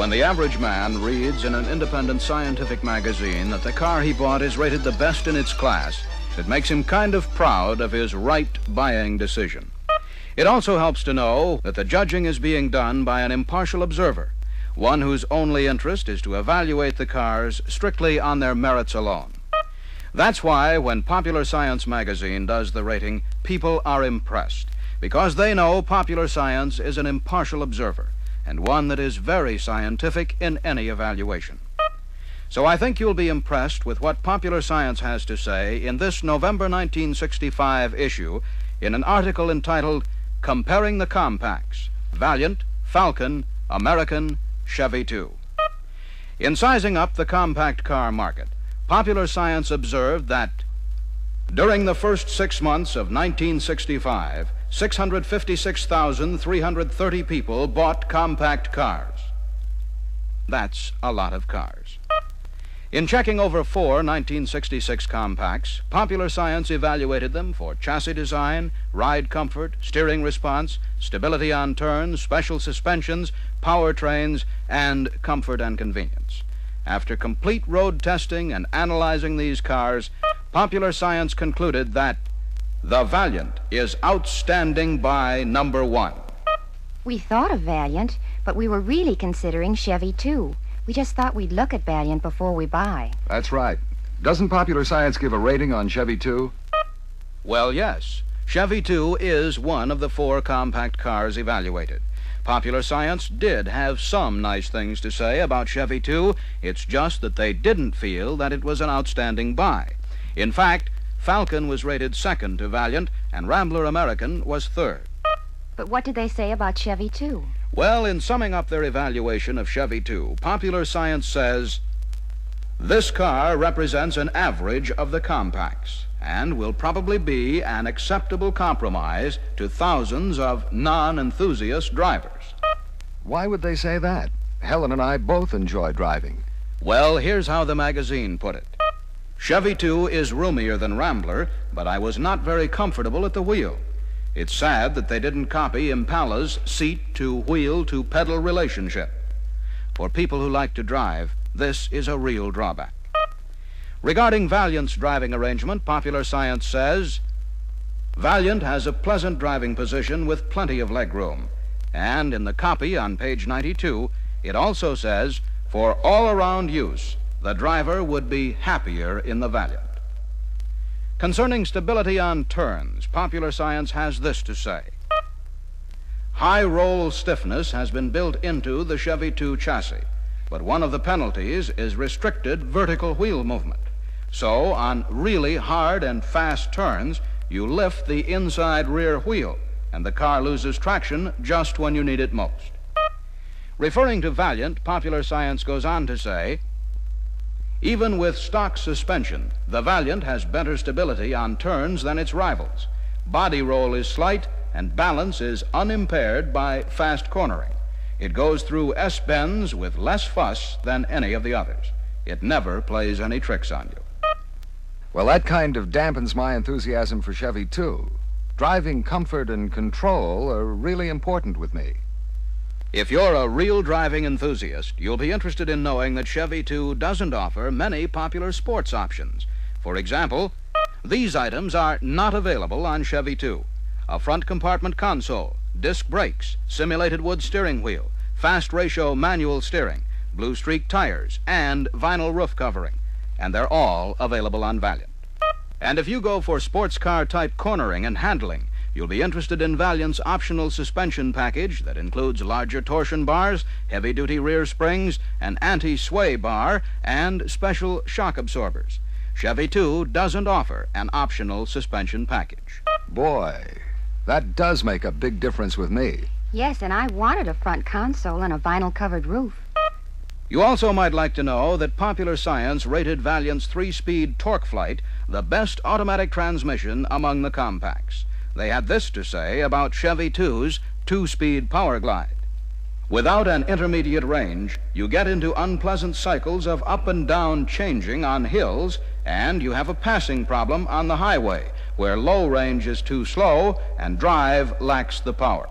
When the average man reads in an independent scientific magazine that the car he bought is rated the best in its class, it makes him kind of proud of his right buying decision. It also helps to know that the judging is being done by an impartial observer, one whose only interest is to evaluate the cars strictly on their merits alone. That's why when Popular Science magazine does the rating, people are impressed, because they know Popular Science is an impartial observer, and one that is very scientific in any evaluation. So I think you'll be impressed with what Popular Science has to say in this November 1965 issue in an article entitled Comparing the Compacts, Valiant, Falcon, American, Chevy 2. In sizing up the compact car market, Popular Science observed that during the first 6 months of 1965, 656,330 people bought compact cars. That's a lot of cars. In checking over 4 1966 compacts, Popular Science evaluated them for chassis design, ride comfort, steering response, stability on turns, special suspensions, powertrains, and comfort and convenience. After complete road testing and analyzing these cars, Popular Science concluded that the Valiant is outstanding by number 1. We thought of Valiant, but we were really considering Chevy, too. We just thought we'd look at Valiant before we buy. That's right. Doesn't Popular Science give a rating on Chevy 2? Well, yes. Chevy 2 is one of the 4 compact cars evaluated. Popular Science did have some nice things to say about Chevy 2. It's just that they didn't feel that it was an outstanding buy. In fact, Falcon was rated second to Valiant, and Rambler American was third. But what did they say about Chevy 2? Well, in summing up their evaluation of Chevy 2, Popular Science says, this car represents an average of the compacts and will probably be an acceptable compromise to thousands of non-enthusiast drivers. Why would they say that? Helen and I both enjoy driving. Well, here's how the magazine put it. Chevy 2 is roomier than Rambler, but I was not very comfortable at the wheel. It's sad that they didn't copy Impala's seat-to-wheel-to-pedal relationship. For people who like to drive, this is a real drawback. Regarding Valiant's driving arrangement, Popular Science says, Valiant has a pleasant driving position with plenty of legroom. And in the copy on page 92, it also says, for all-around use, the driver would be happier in the Valiant. Concerning stability on turns, Popular Science has this to say. High roll stiffness has been built into the Chevy 2 chassis, but one of the penalties is restricted vertical wheel movement. So, on really hard and fast turns, you lift the inside rear wheel, and the car loses traction just when you need it most. Referring to Valiant, Popular Science goes on to say, even with stock suspension, the Valiant has better stability on turns than its rivals. Body roll is slight, and balance is unimpaired by fast cornering. It goes through S-bends with less fuss than any of the others. It never plays any tricks on you. Well, that kind of dampens my enthusiasm for Chevy 2. Driving comfort and control are really important with me. If you're a real driving enthusiast, you'll be interested in knowing that Chevy 2 doesn't offer many popular sports options. For example, these items are not available on Chevy 2. A front compartment console, disc brakes, simulated wood steering wheel, fast ratio manual steering, blue streak tires, and vinyl roof covering. And they're all available on Valiant. And if you go for sports car type cornering and handling, you'll be interested in Valiant's optional suspension package that includes larger torsion bars, heavy-duty rear springs, an anti-sway bar, and special shock absorbers. Chevy 2 doesn't offer an optional suspension package. Boy, that does make a big difference with me. Yes, and I wanted a front console and a vinyl-covered roof. You also might like to know that Popular Science rated Valiant's 3-speed torque flight the best automatic transmission among the compacts. They had this to say about Chevy 2's 2-speed power glide. Without an intermediate range, you get into unpleasant cycles of up and down changing on hills, and you have a passing problem on the highway, where low range is too slow and drive lacks the power.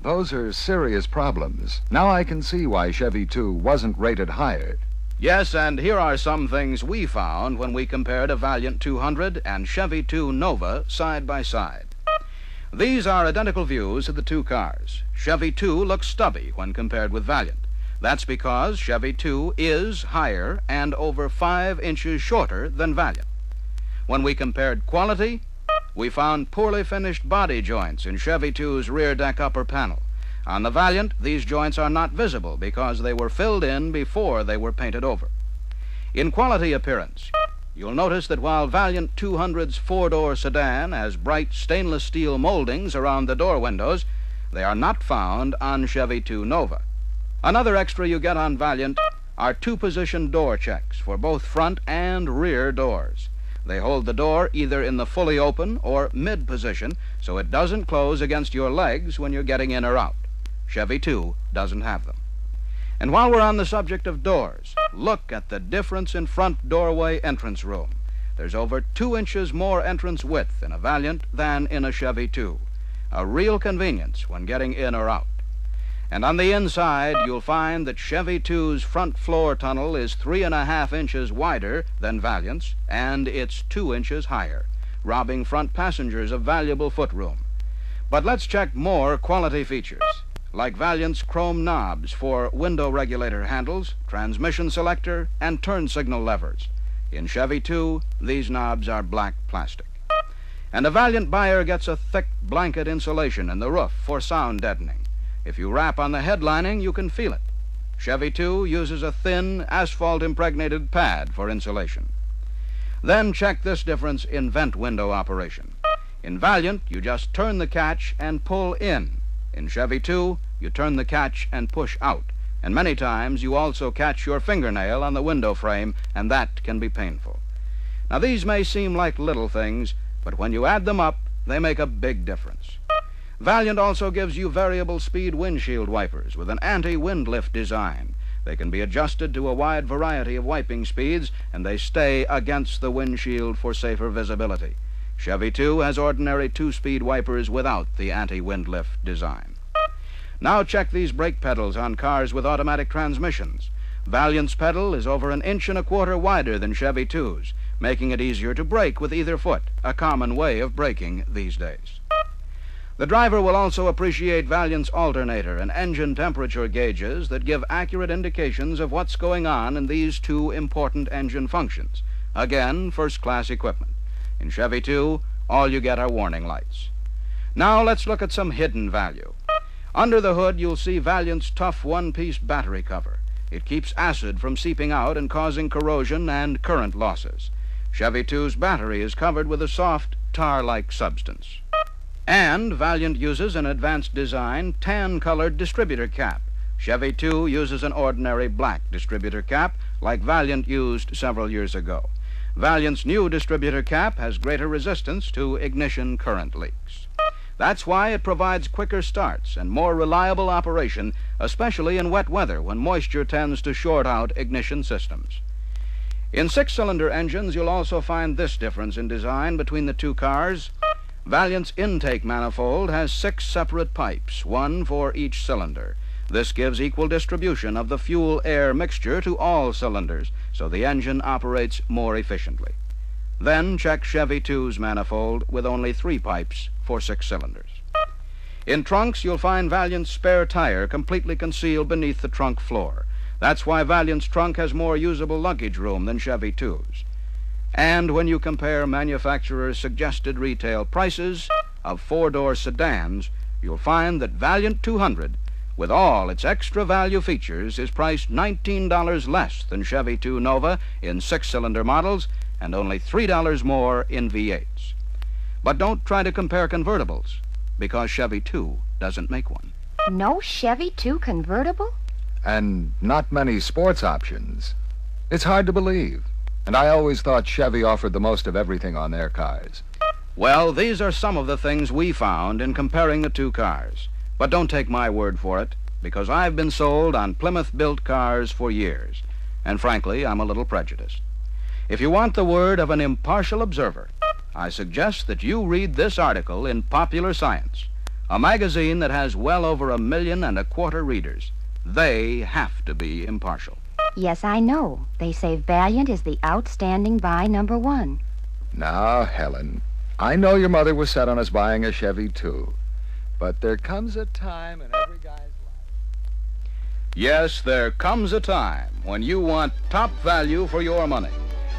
Those are serious problems. Now I can see why Chevy 2 wasn't rated higher. Yes, and here are some things we found when we compared a Valiant 200 and Chevy 2 Nova side by side. These are identical views of the two cars. Chevy 2 looks stubby when compared with Valiant. That's because Chevy 2 is higher and over 5 inches shorter than Valiant. When we compared quality, we found poorly finished body joints in Chevy 2's rear deck upper panel. On the Valiant, these joints are not visible because they were filled in before they were painted over. In quality appearance, you'll notice that while Valiant 200's four-door sedan has bright stainless steel moldings around the door windows, they are not found on Chevy 2 Nova. Another extra you get on Valiant are two-position door checks for both front and rear doors. They hold the door either in the fully open or mid position so it doesn't close against your legs when you're getting in or out. Chevy 2 doesn't have them. And while we're on the subject of doors, look at the difference in front doorway entrance room. There's over 2 inches more entrance width in a Valiant than in a Chevy 2. A real convenience when getting in or out. And on the inside, you'll find that Chevy 2's front floor tunnel is 3.5 inches wider than Valiant's, and it's 2 inches higher, robbing front passengers of valuable footroom. But let's check more quality features, like Valiant's chrome knobs for window regulator handles, transmission selector, and turn signal levers. In Chevy 2, these knobs are black plastic. And a Valiant buyer gets a thick blanket insulation in the roof for sound deadening. If you rap on the headlining, you can feel it. Chevy 2 uses a thin, asphalt-impregnated pad for insulation. Then check this difference in vent window operation. In Valiant, you just turn the catch and pull in. In Chevy 2, you turn the catch and push out. And many times, you also catch your fingernail on the window frame, and that can be painful. Now, these may seem like little things, but when you add them up, they make a big difference. Valiant also gives you variable speed windshield wipers with an anti-wind lift design. They can be adjusted to a wide variety of wiping speeds, and they stay against the windshield for safer visibility. Chevy 2 has ordinary 2-speed wipers without the anti-wind lift design. Now check these brake pedals on cars with automatic transmissions. Valiant's pedal is over 1.25 inches wider than Chevy 2's, making it easier to brake with either foot, a common way of braking these days. The driver will also appreciate Valiant's alternator and engine temperature gauges that give accurate indications of what's going on in these two important engine functions. Again, first-class equipment. In Chevy 2, all you get are warning lights. Now let's look at some hidden value. Under the hood, you'll see Valiant's tough one-piece battery cover. It keeps acid from seeping out and causing corrosion and current losses. Chevy 2's battery is covered with a soft, tar-like substance. And Valiant uses an advanced design tan-colored distributor cap. Chevy 2 uses an ordinary black distributor cap like Valiant used several years ago. Valiant's new distributor cap has greater resistance to ignition current leaks. That's why it provides quicker starts and more reliable operation, especially in wet weather when moisture tends to short out ignition systems. In 6-cylinder engines, you'll also find this difference in design between the two cars. Valiant's intake manifold has 6 separate pipes, one for each cylinder. This gives equal distribution of the fuel-air mixture to all cylinders, so the engine operates more efficiently. Then check Chevy 2's manifold with only 3 pipes for 6 cylinders. In trunks, you'll find Valiant's spare tire completely concealed beneath the trunk floor. That's why Valiant's trunk has more usable luggage room than Chevy 2's. And when you compare manufacturers' suggested retail prices of 4-door sedans, you'll find that Valiant 200, with all its extra value features, is priced $19 less than Chevy 2 Nova in 6-cylinder models and only $3 more in V8s. But don't try to compare convertibles, because Chevy 2 doesn't make one. No Chevy 2 convertible? And not many sports options. It's hard to believe. And I always thought Chevy offered the most of everything on their cars. Well, these are some of the things we found in comparing the two cars. But don't take my word for it, because I've been sold on Plymouth-built cars for years. And frankly, I'm a little prejudiced. If you want the word of an impartial observer, I suggest that you read this article in Popular Science. A magazine that has well over 1.25 million readers. They have to be impartial. Yes, I know. They say Valiant is the outstanding buy #1. Now, Helen, I know your mother was set on us buying a Chevy, too. But there comes a time in every guy's life. Yes, there comes a time when you want top value for your money,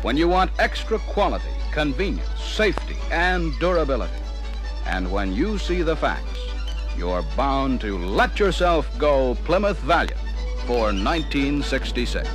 when you want extra quality, convenience, safety, and durability. And when you see the facts, you're bound to let yourself go Plymouth Valiant for 1966.